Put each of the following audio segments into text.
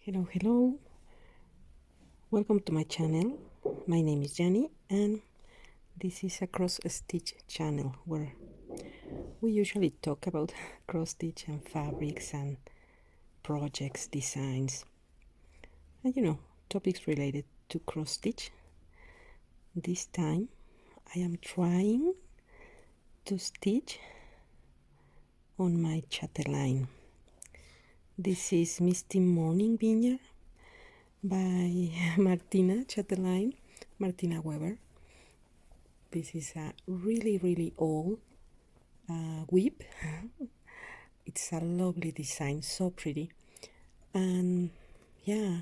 Hello. Welcome to my channel. My name is Jenny, and this is a cross stitch channel where we usually talk about cross stitch and fabrics and projects, designs, and topics related to cross stitch. This time I am trying to stitch on my Chatelaine. This is Misty Morning Vineyard by Martina Weber. This is a really old whip. It's a lovely design, so pretty. And yeah,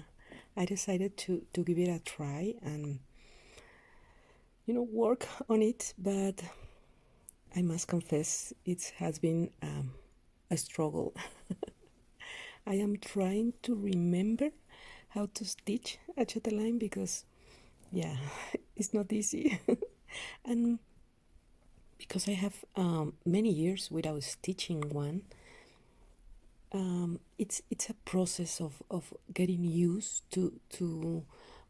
I decided to give it a try and work on it, but I must confess it has been a struggle. I am trying to remember how to stitch a chatelaine because it's not easy. And because I have many years without stitching one, it's a process of getting used to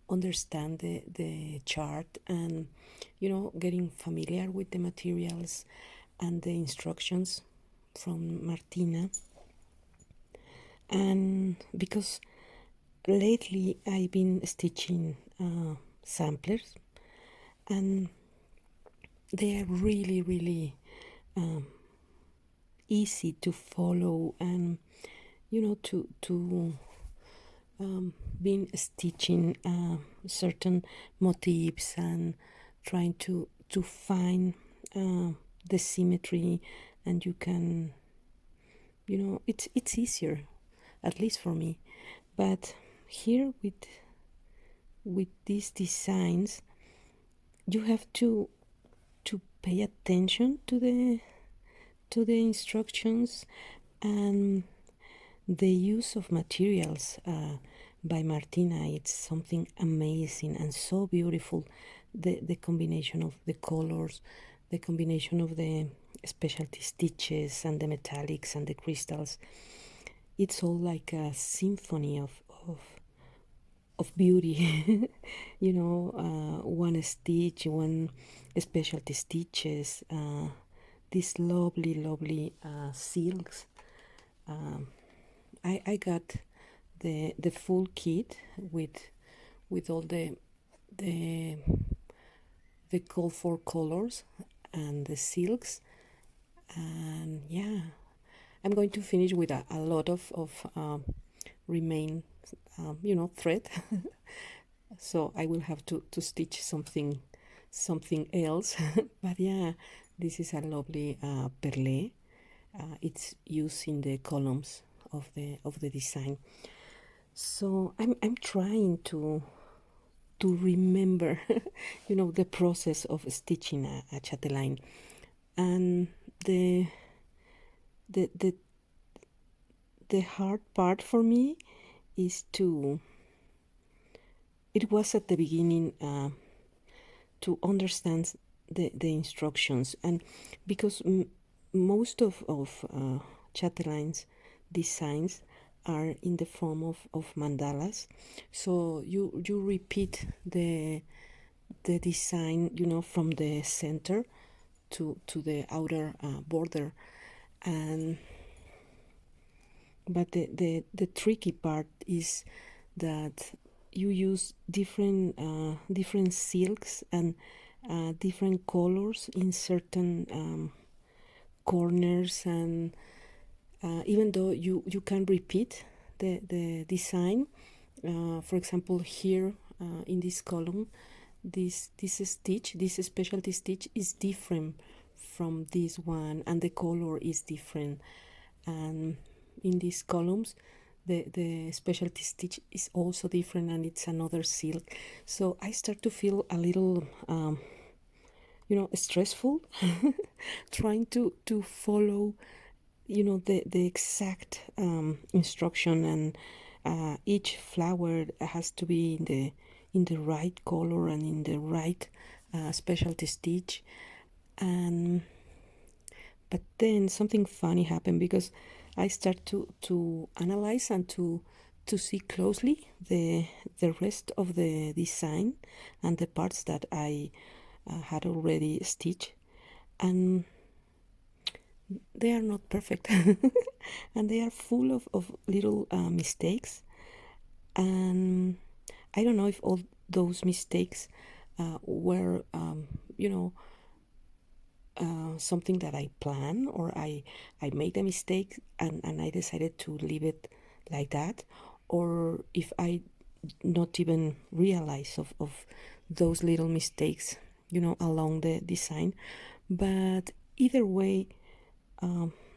understand the chart and getting familiar with the materials and the instructions from Martina. And because lately I've been stitching samplers, and they are really easy to follow, and to been stitching certain motifs and trying to find the symmetry, and you can it's easier, at least for me. But here with these designs, you have to pay attention to the instructions and the use of materials by Martina. It's something amazing and so beautiful. The combination of the colors, the combination of the specialty stitches and the metallics and the crystals. It's all like a symphony of beauty. One stitch, one specialty stitches, these lovely silks. I got the full kit with all the call for colors and the silks, and I'm going to finish with a lot of remain thread. So I will have to stitch something else. But this is a lovely perle. It's used in the columns of the design. So I'm trying to remember the process of stitching a chatelaine, and the hard part for me is it was at the beginning to understand the instructions, and because most of Chatelain's designs are in the form of mandalas, so you repeat the design from the center to the outer border. And but the tricky part is that you use different silks and different colors in certain corners, and even though you can repeat the design, for example here in this column, this stitch, this specialty stitch is different from this one, and the color is different, and in these columns the specialty stitch is also different, and it's another silk. So I start to feel a little stressful trying to follow the exact instruction, and each flower has to be in the right color and in the right specialty stitch. And but then something funny happened, because I start to analyze and to to see closely the rest of the design and the parts that I had already stitched, and they are not perfect and they are full of little mistakes, and I don't know if all those mistakes were something that I planned, or I made a mistake and I decided to leave it like that, or if I not even realize of those little mistakes along the design. But either way,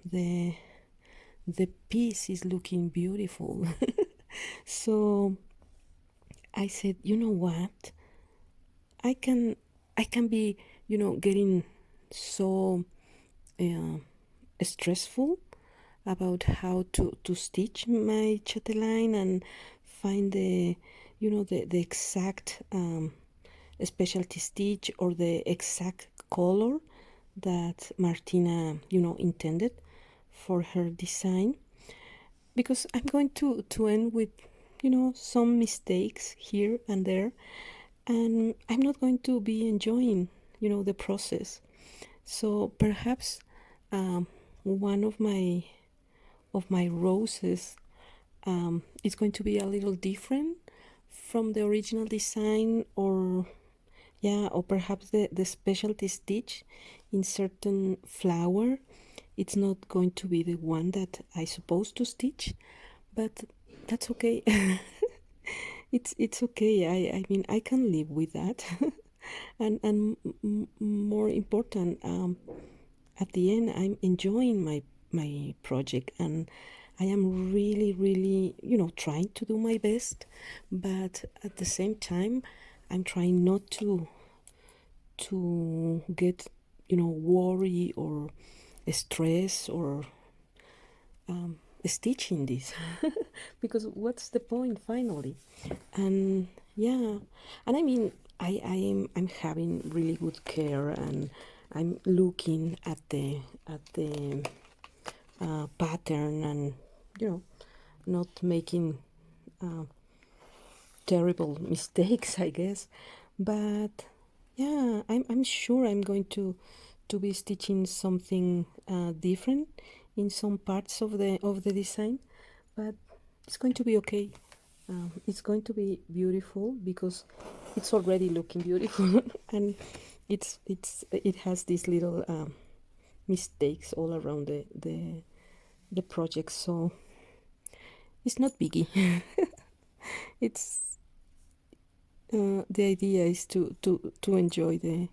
the piece is looking beautiful. So I said, you know what, I can be getting so stressful about how to stitch my chatelaine and find the the exact specialty stitch or the exact color that Martina intended for her design, because I'm going to end with some mistakes here and there, and I'm not going to be enjoying the process. So perhaps one of my roses is going to be a little different from the original design, or or perhaps the specialty stitch in certain flower, it's not going to be the one that I supposed to stitch, but that's okay. It's okay. I mean, I can live with that. And more important, at the end, I'm enjoying my project, and I am really trying to do my best, but at the same time I'm trying not to get worry or stress or stitching this because what's the point finally? And and I mean, I'm having really good care, and I'm looking at the pattern, and not making terrible mistakes, I guess. But I'm sure I'm going to be stitching something different in some parts of the design, but it's going to be okay. It's going to be beautiful because it's already looking beautiful, and it has these little mistakes all around the project, so it's not biggie. It's the idea is to enjoy the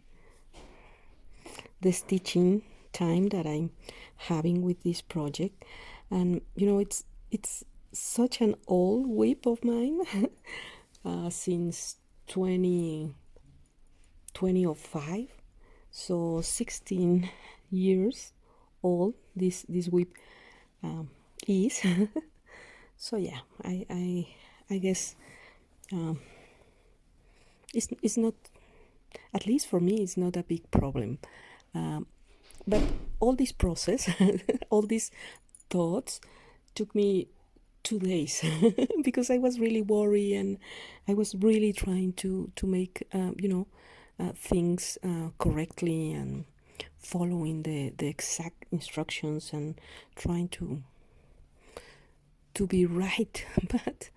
stitching time that I'm having with this project. And it's such an old whip of mine, since 2005, so 16 years old this whip is. So yeah, I guess it's not, at least for me, it's not a big problem. But all this process, all these thoughts took me 2 days because I was really worried, and I was really trying to make things correctly, and following the exact instructions, and trying to be right. but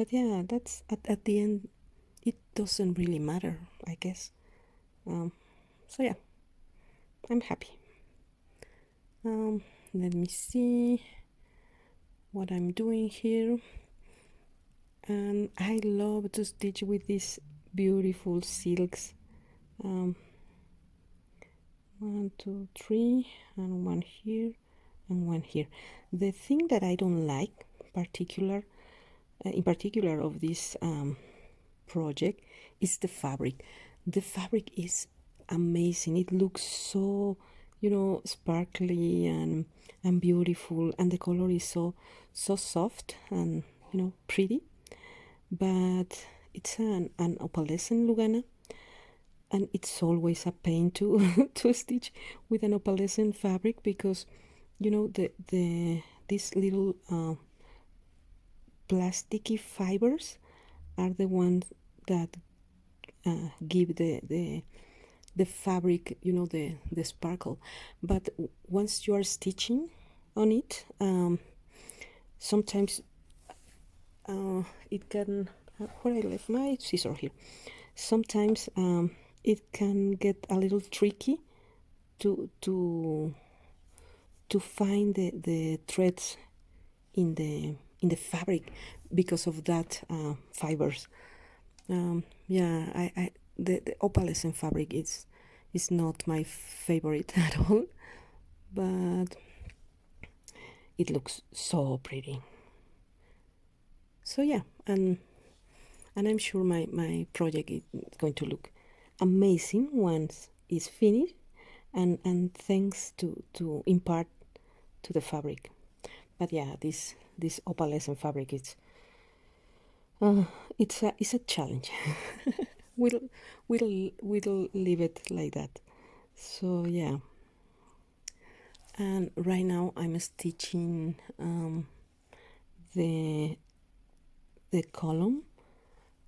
yeah, that's at the end, it doesn't really matter, I guess. So yeah, I'm happy. Let me see what I'm doing here. And I love to stitch with these beautiful silks. 1, 2, 3, and one here and one here. The thing that I don't like in particular of this project is the fabric. The fabric is amazing. It looks so sparkly and beautiful, and the color is so soft and pretty, but it's an opalescent Lugana, and it's always a pain to to stitch with an opalescent fabric, because the these little plasticky fibers are the ones that give the fabric, the sparkle. But once you are stitching on it, sometimes it can, where I left my scissor here, sometimes it can get a little tricky to find the threads in the fabric because of that fibers. The opalescent fabric is not my favorite at all, but it looks so pretty. So yeah, and I'm sure my project is going to look amazing once it's finished, and thanks to impart to the fabric. But yeah, this opalescent fabric, it's a challenge. we'll leave it like that. So yeah, and right now I'm stitching the column,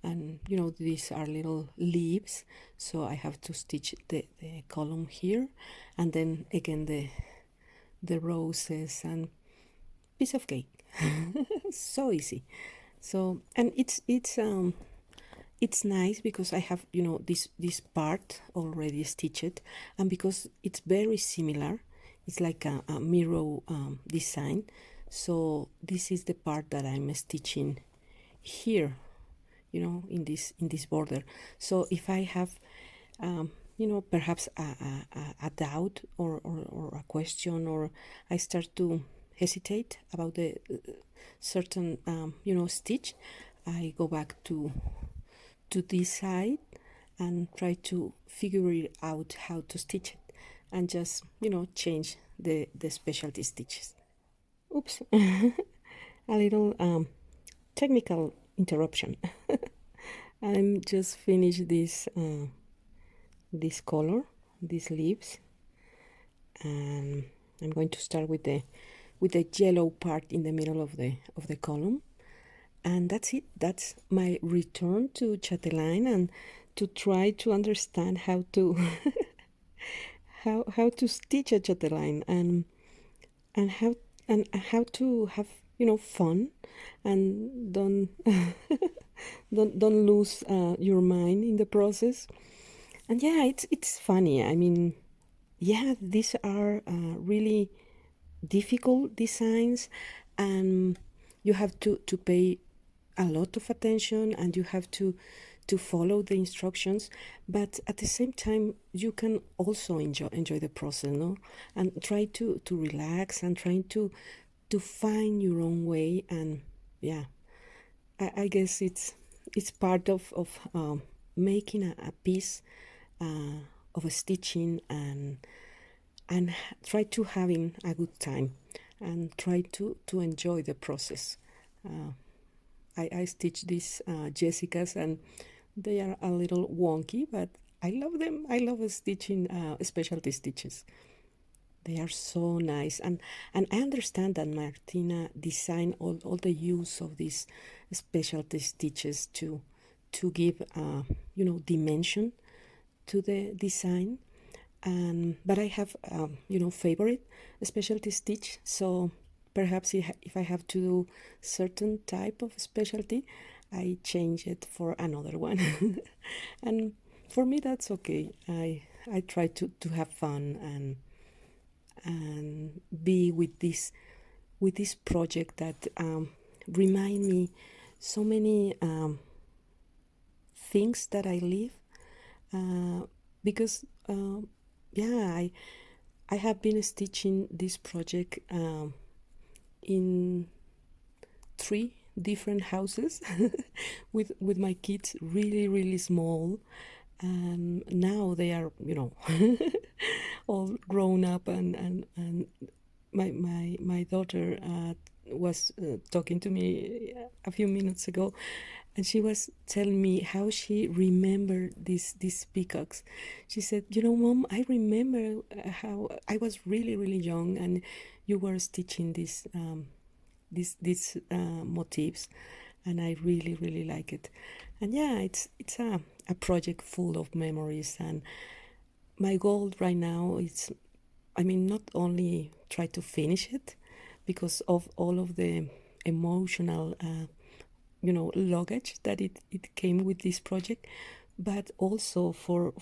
and these are little leaves, so I have to stitch the column here, and then again the roses, and piece of cake. So easy. So, and it's nice because I have this part already stitched, and because it's very similar, it's like a mirror design. So this is the part that I'm stitching here, in this border. So if I have perhaps a doubt or a question, or I start to hesitate about the certain stitch, I go back to this side and try to figure it out how to stitch it, and just change the specialty stitches. Oops. A little technical interruption. I'm just finished this color, these leaves, and I'm going to start with the yellow part in the middle of the column, and that's it. That's my return to Chatelaine, and to try to understand how to how to stitch a Chatelaine, and how to have fun, and don't don't lose your mind in the process. And yeah, it's funny. I mean, yeah, these are really difficult designs, and you have to pay a lot of attention, and you have to follow the instructions, but at the same time you can also enjoy the process, no, and try to relax, and trying to find your own way. And yeah, I guess it's part of making a piece of a stitching, and try to having a good time, and try to enjoy the process. I stitch these Jessicas, and they are a little wonky, but I love them. I love stitching specialty stitches. They are so nice, and I understand that Martina designed all the use of these specialty stitches to give dimension to the design. And but I have favorite specialty stitch, so perhaps if I have to do certain type of specialty, I change it for another one. And for me that's okay. I try to have fun, and be with this project that remind me so many things that I live, because yeah, I have been stitching this project in 3 different houses with my kids really small, and now they are all grown up, and my daughter was talking to me a few minutes ago, and she was telling me how she remembered these peacocks. She said, Mom, I remember how I was really young, and you were stitching these motifs, and I really really like it. And yeah, it's a project full of memories, and my goal right now is, I mean, not only try to finish it because of all of the emotional luggage that it came with this project, but also for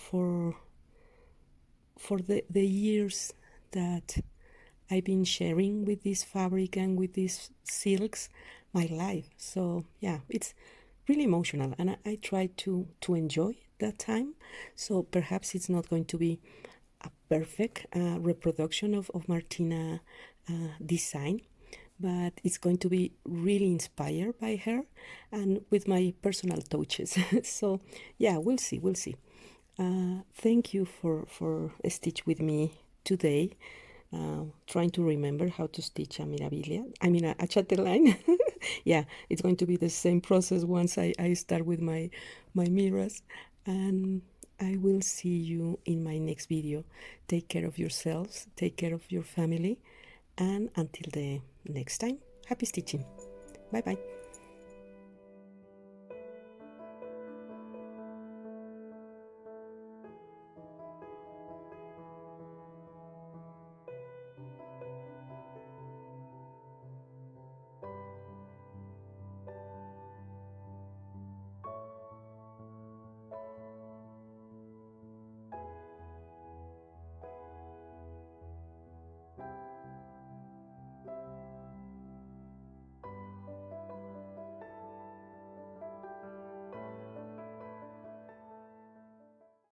the years that I've been sharing with this fabric and with these silks my life. So yeah, it's really emotional, and I try to enjoy that time. So perhaps it's not going to be a perfect reproduction of Martina design, but it's going to be really inspired by her and with my personal touches. So yeah, we'll see, we'll see. Thank you for stitch with me today, trying to remember how to stitch a mirabilia, I mean a chatelaine. Yeah, it's going to be the same process once I start with my mirrors. And I will see you in my next video. Take care of yourselves, take care of your family, and until the next time, happy stitching. Bye bye.